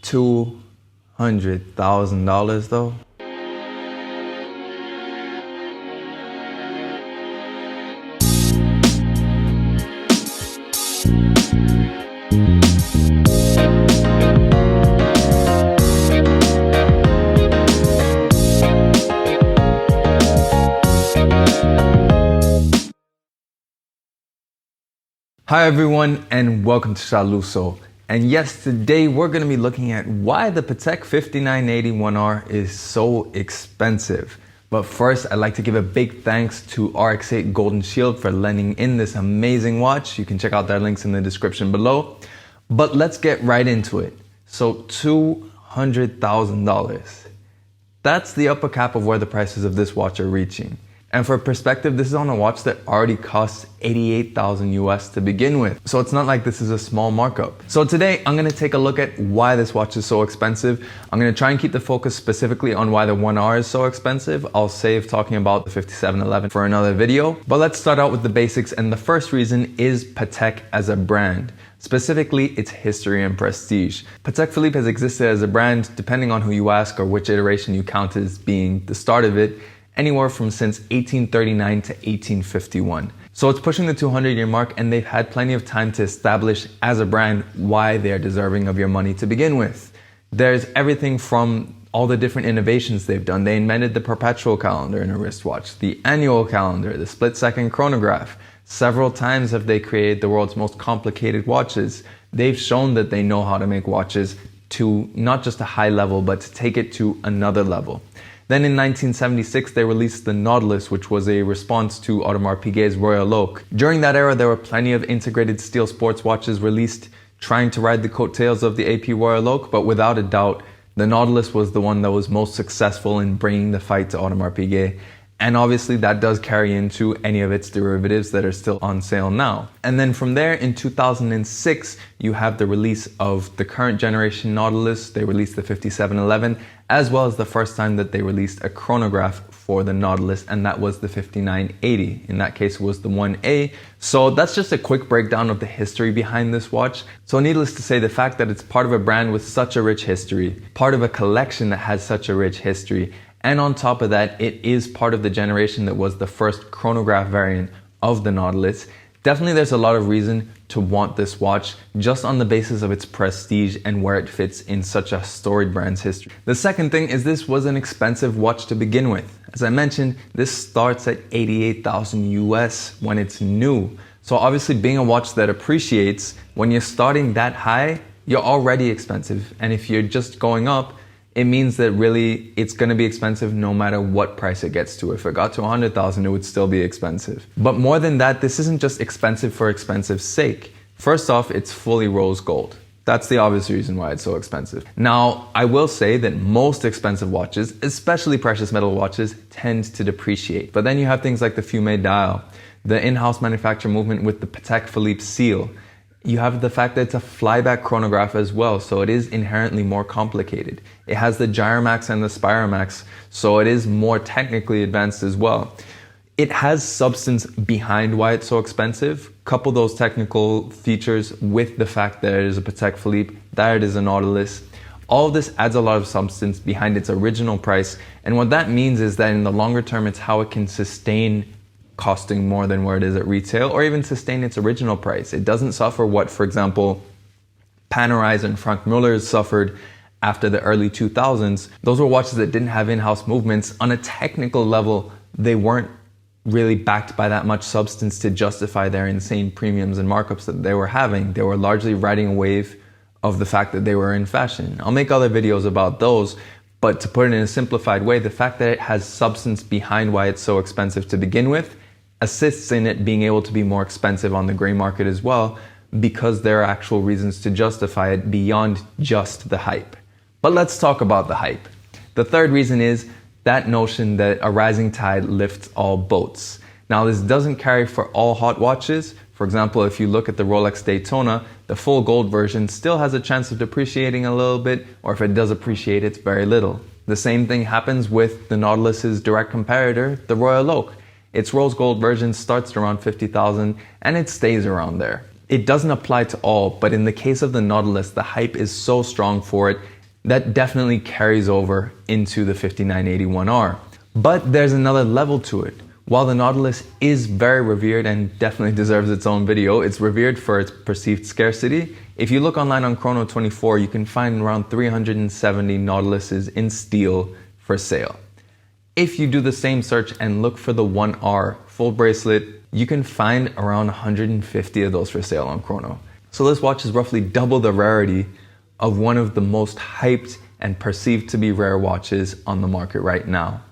$200,000 though? Hi everyone, and welcome to Shaluso. And yes, today we're going to be looking at why the Patek 5981R is so expensive. But first, I'd like to give a big thanks to RX8 Golden Shield for lending in this amazing watch. You can check out their links in the description below. But let's get right into it. So $200,000. That's the upper cap of where the prices of this watch are reaching. And for perspective, this is on a watch that already costs $88,000 US to begin with. So it's not like this is a small markup. So today I'm gonna take a look at why this watch is so expensive. I'm gonna try and keep the focus specifically on why the 1R is so expensive. I'll save talking about the 5711 for another video. But let's start out with the basics. And the first reason is Patek as a brand. Specifically, its history and prestige. Patek Philippe has existed as a brand, depending on who you ask or which iteration you count as being the start of it, anywhere from since 1839 to 1851. So it's pushing the 200-year mark, and they've had plenty of time to establish as a brand why they're deserving of your money to begin with. There's everything from all the different innovations they've done. They invented the perpetual calendar in a wristwatch, the annual calendar, the split-second chronograph. Several times have they created the world's most complicated watches. They've shown that they know how to make watches to not just a high level, but to take it to another level. Then in 1976, they released the Nautilus, which was a response to Audemars Piguet's Royal Oak. During that era, there were plenty of integrated steel sports watches released trying to ride the coattails of the AP Royal Oak, but without a doubt, the Nautilus was the one that was most successful in bringing the fight to Audemars Piguet. And obviously that does carry into any of its derivatives that are still on sale now. And then from there in 2006, you have the release of the current generation Nautilus. They released the 5711, as well as the first time that they released a chronograph for the Nautilus, and that was the 5980. In that case, it was the 1A. So that's just a quick breakdown of the history behind this watch. So needless to say, the fact that it's part of a brand with such a rich history, part of a collection that has such a rich history, and on top of that, it is part of the generation that was the first chronograph variant of the Nautilus. Definitely there's a lot of reason to want this watch just on the basis of its prestige and where it fits in such a storied brand's history. The second thing is this was an expensive watch to begin with. As I mentioned, this starts at $88,000 US when it's new. So obviously being a watch that appreciates, when you're starting that high, you're already expensive. And if you're just going up, it means that really it's going to be expensive no matter what price it gets to. If it got to 100,000, it would still be expensive. But more than that, this isn't just expensive for expensive's sake. First off, it's fully rose gold. That's the obvious reason why it's so expensive. Now, I will say that most expensive watches, especially precious metal watches, tend to depreciate. But then you have things like the Fume dial, the in-house manufacture movement with the Patek Philippe seal. You have the fact that it's a flyback chronograph as well, so it is inherently more complicated. It has the Gyromax and the Spiromax, so it is more technically advanced as well. It has substance behind why it's so expensive. Couple those technical features with the fact that it is a Patek Philippe, that it is a Nautilus. All of this adds a lot of substance behind its original price, and what that means is that in the longer term, it's how it can sustain costing more than where it is at retail, or even sustain its original price. It doesn't suffer what, for example, Panerai and Frank Muller suffered after the early 2000s. Those were watches that didn't have in-house movements. On a technical level, they weren't really backed by that much substance to justify their insane premiums and markups that they were having. They were largely riding a wave of the fact that they were in fashion. I'll make other videos about those, but to put it in a simplified way, the fact that it has substance behind why it's so expensive to begin with assists in it being able to be more expensive on the gray market as well, because there are actual reasons to justify it beyond just the hype. But let's talk about the hype. The third reason is that notion that a rising tide lifts all boats. Now, this doesn't carry for all hot watches. For example, if you look at the Rolex Daytona, the full gold version still has a chance of depreciating a little bit, or if it does appreciate, it's very little. The same thing happens with the Nautilus's direct competitor, the Royal Oak. Its rose gold version starts around 50,000 and it stays around there. It doesn't apply to all, but in the case of the Nautilus, the hype is so strong for it That definitely carries over into the 5981R. But there's another level to it. While the Nautilus is very revered and definitely deserves its own video, it's revered for its perceived scarcity. If you look online on Chrono24, you can find around 370 Nautiluses in steel for sale. If you do the same search and look for the 1R full bracelet, you can find around 150 of those for sale on Chrono. So this watch is roughly double the rarity of one of the most hyped and perceived to be rare watches on the market right now.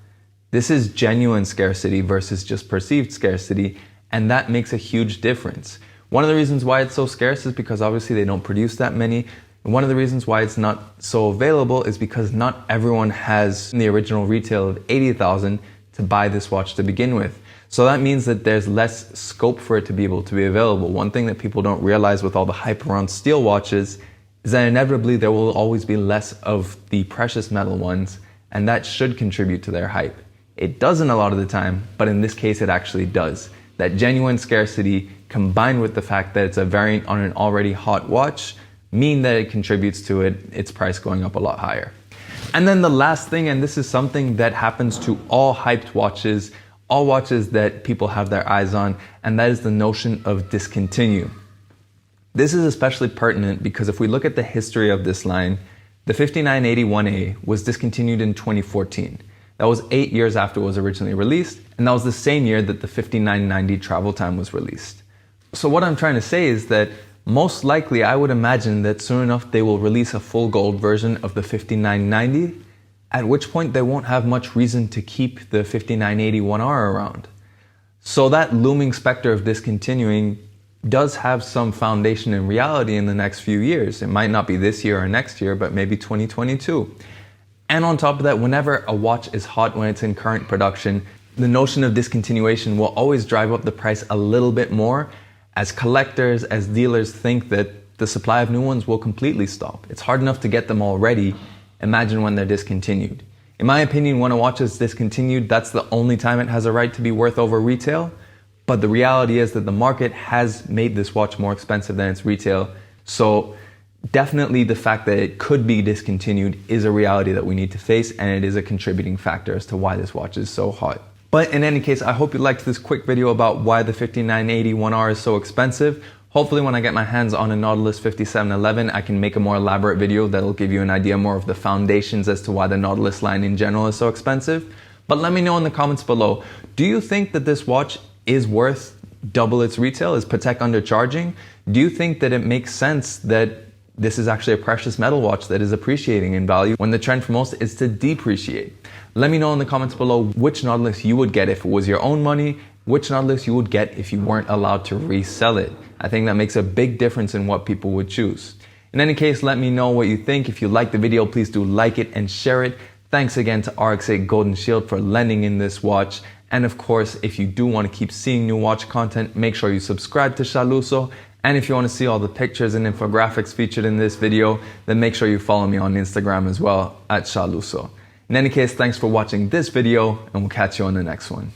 This is genuine scarcity versus just perceived scarcity, and that makes a huge difference. One of the reasons why it's so scarce is because obviously they don't produce that many. And one of the reasons why it's not so available is because not everyone has the original retail of 80,000 to buy this watch to begin with. So that means that there's less scope for it to be able to be available. One thing that people don't realize with all the hype around steel watches is that inevitably there will always be less of the precious metal ones, and that should contribute to their hype. It doesn't a lot of the time, but in this case it actually does. That genuine scarcity combined with the fact that it's a variant on an already hot watch mean that it contributes to its price going up a lot higher. And then the last thing, and this is something that happens to all hyped watches, all watches that people have their eyes on, and that is the notion of discontinue. This is especially pertinent because if we look at the history of this line, the 5981A was discontinued in 2014. That was 8 years after it was originally released, and that was the same year that the 5990 travel time was released. So what I'm trying to say is that most likely I would imagine that soon enough they will release a full gold version of the 5990, at which point they won't have much reason to keep the 5981R around. So that looming specter of discontinuing does have some foundation in reality in the next few years. It might not be this year or next year, but maybe 2022. And on top of that, whenever a watch is hot when it's in current production, the notion of discontinuation will always drive up the price a little bit more, as collectors, as dealers think that the supply of new ones will completely stop. It's hard enough to get them already. Imagine when they're discontinued. In my opinion, when a watch is discontinued, that's the only time it has a right to be worth over retail. But the reality is that the market has made this watch more expensive than its retail. So definitely the fact that it could be discontinued is a reality that we need to face, and it is a contributing factor as to why this watch is so hot. But in any case, I hope you liked this quick video about why the 5981R is so expensive. Hopefully when I get my hands on a Nautilus 5711, I can make a more elaborate video that'll give you an idea more of the foundations as to why the Nautilus line in general is so expensive. But let me know in the comments below, do you think that this watch is worth double its retail? Is Patek undercharging? Do you think that it makes sense that this is actually a precious metal watch that is appreciating in value when the trend for most is to depreciate? Let me know in the comments below which Nautilus you would get if it was your own money, which Nautilus you would get if you weren't allowed to resell it. I think that makes a big difference in what people would choose. In any case, let me know what you think. If you liked the video, please do like it and share it. Thanks again to RX8 Golden Shield for lending in this watch. And of course, if you do want to keep seeing new watch content, make sure you subscribe to Shaluso. And if you want to see all the pictures and infographics featured in this video, then make sure you follow me on Instagram as well at Shaluso. In any case, thanks for watching this video, and we'll catch you on the next one.